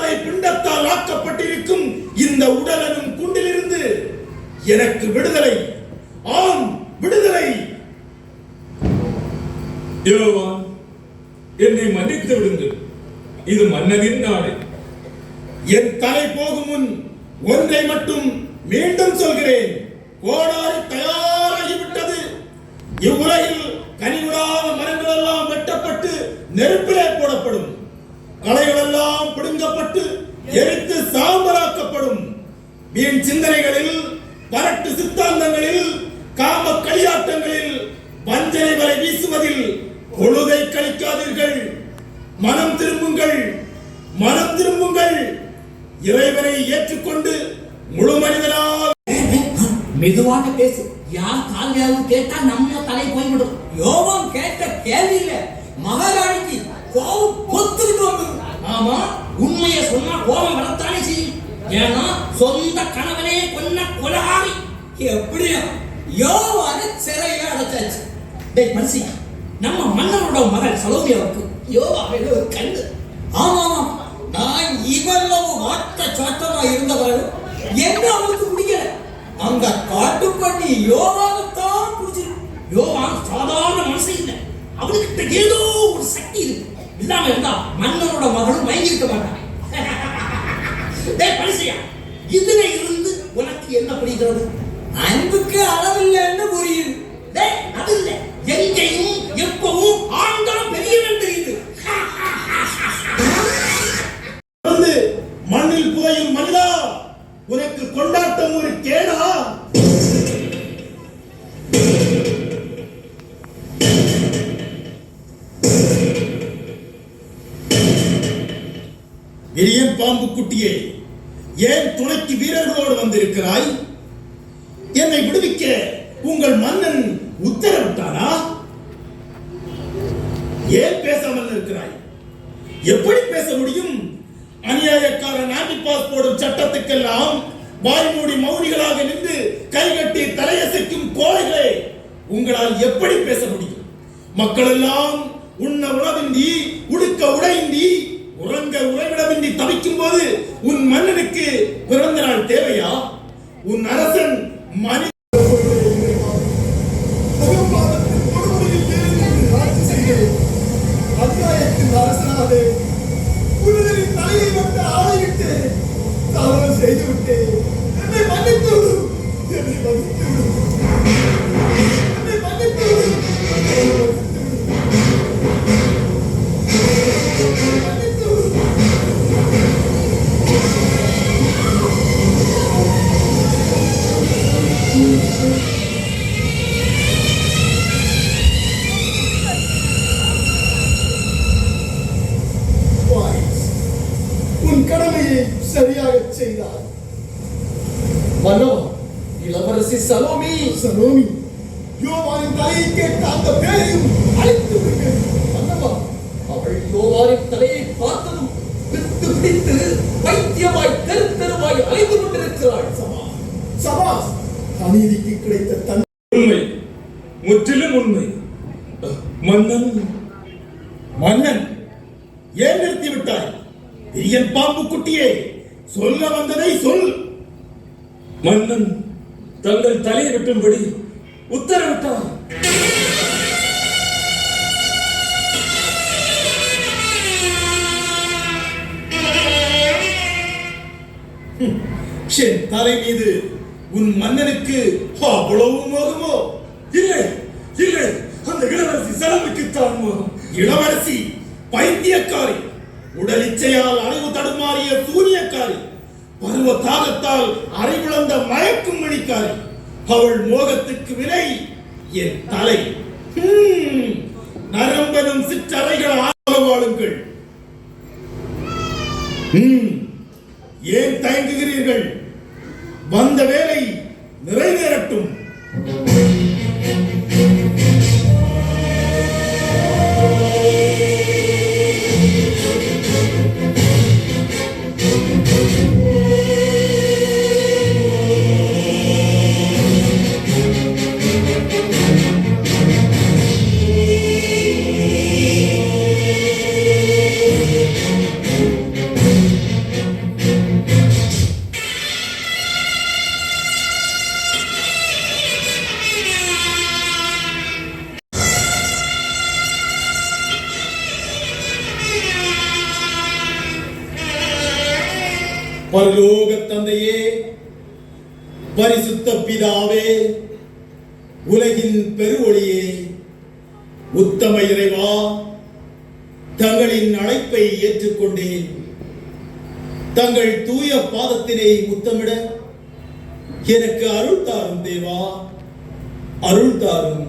தேவதை பிண்டத்தால் ஆக்கப்பட்டிருக்கும் இந்த உடலனும் குண்டிலிருந்து எனக்கு விடுதலை, ஆம் விடுதலை. யோவான், என்னை மன்னித்து விடுங்கள். இது மன்னனின் நாடு. என் தலை போகும் முன் ஒன்றை மட்டும் மீண்டும் சொல்கிறேன். கோடாரி தயாராகிவிட்டது. இவ்வுலகில் கனிவிடாத மரங்கள் எல்லாம் வெட்டப்பட்டு நெருப்பிலே போடப்படும். களைகள் எல்லாம் பிடுங்கப்பட்டு எரித்து சாம்பலாக்கப்படும். வீண் சிந்தனைகளில், பரட்டு சித்தாந்தங்களில், காம களியாட்டங்களில், வஞ்சனை வரை வீசுவதில் பொழுதை கழிக்காதீர்கள். மனம் திரும்புங்கள், மனம் திரும்புங்கள். இறைவனை ஏற்றுக்கொண்டு முழு மனிதனால். மெதுவாக பேசு. யார் காலையாவது கேட்டா நம்ம தலை போய்விடும். யோவான் கேட்ட கேள்வியில மகாராணிக்கு கோபம் கொத்துக்கிட்டு வந்தது. ஆமா, உண்மையை சொன்னா கோபம் வரத்தானே செய்யும். ஏன்னா சொந்த கணவனே கொன்ன கொலகாரி. எப்படியா யோவான சிறையில அடைச்சாச்சு. டேய் பரிசி, நம்ம மன்னனோட மகள் சலோமியாவுக்கு யோவாவில ஒரு கண்ணு. ஆமா, நான் இவ்வளவு வாட்ட சாட்டமா இருந்தவள் என்ன அவளுக்கு பிடிக்கல. அந்த காட்டு பண்ணி யோவானத்தான் பிடிச்சிருக்கு. யோவான் சாதாரண மனுஷன் இல்லை. அவனுக்கிட்ட ஏதோ ஒரு சக்தி இருக்கு. இல்லாம இருந்தா மன்னனோட மகளும் மயங்கி இருக்க மாட்டான். டேய் பரிசையா, இதுல இருந்து உனக்கு என்ன புரிகிறது? அன்புக்கு அளவில்லைன்னு புரியுது. டேய் அது இல்ல, எங்கேயும் எப்பவும் ஆண்களும் பெரியவன் தெரியுது. மண்ணில் புதையும் மனிதா, உனக்கு கொண்டாட்டம் ஒரு கேடா? விரியன் பாம்பு குட்டியே, ஏன் துணைக்கு வீரர்களோடு வந்திருக்கிறாய்? என்னை விடுவிக்க உங்கள் மன்னன் உத்தரவிட்டானா? ஏன் பேசாமல் இருக்கிறாய்? எப்படி பேச முடியும்? அநியாயக்காரன் ஆண்டிபாஸ் போடும் சட்டத்துக்கெல்லாம் வாய்மூடி மௌனிகளாக நின்று கைகட்டி தலையசைக்கும் கோழைகளே, உங்களால் எப்படி பேச முடியும்? மக்கள் எல்லாம் உண்ண உணவின்றி, உடுக்க உடையின்றி, உறங்க உறைவிடமின்றி தவிக்கும் போது உன் மன்னனுக்கு பிறந்த நாள் தேவையா? உன் அரசன் மனித அரசனாலே புனிதரின் தலையை வந்து ஆணையிட்டு தவறு செய்துவிட்டு என்னை மன்னித்து விடு, என்னை மன்னித்து விடு, என்னை மன்னித்து விடு, மன்னித்து விடு. உன் கடமையை சரியாக செய்தார். மன்னவா, இளவரசி சலோமி யோவானின் தலையை கேட்ட அந்த பேரையும் அழைத்து விடுங்கள். மன்னவா, அவள் யோவானின் தலையை பார்த்ததும் பித்து பிடித்து வைத்தியமாய் தெரு தெருவாய் அழைத்து கொண்டிருக்கிறாள். சபாஸ், அநீதிக்கு கிடைத்த தன் உண்மை, முற்றிலும் உண்மை. மன்னன் ஏன் நிறுத்தி விட்டாய்? விரியன் பாம்பு குட்டியே, சொல்ல வந்ததை சொல். மன்னன் தங்கள் தலையை வெட்டும்படி உத்தரவிட்டார். என் தலை மீது உன் மன்னனுக்கு அவ்வளவு மோகமோ? இல்லை இல்லை, அந்த இளவரசி சலோமிக்கு தான் மோகம். இளவரசி பைத்தியக்காரி, உடல் இச்சையால் அறிவு தடுமாறிய சூனியக்காரி, பருவ தாகத்தால் அறிவிழந்த மயக்கும் மணிக்காரி. அவள் மோகத்துக்கு விலை என் தலை. நரம்பெனும் சிற்றறைகள் வாழுங்கள். ஏன் தயங்குகிறீர்கள்? வந்த வேலை நிறைவேறட்டும். பரலோக தந்தையே, பரிசுத்த பிதாவே, உலகின் பெருவொளியே, உத்தம இறைவா, தங்களின் அழைப்பை ஏற்றுக்கொண்டேன். தங்கள் தூய பாதத்தினை முத்தமிட எனக்கு அருள் தாரும் தேவா, அருள் தாரும்.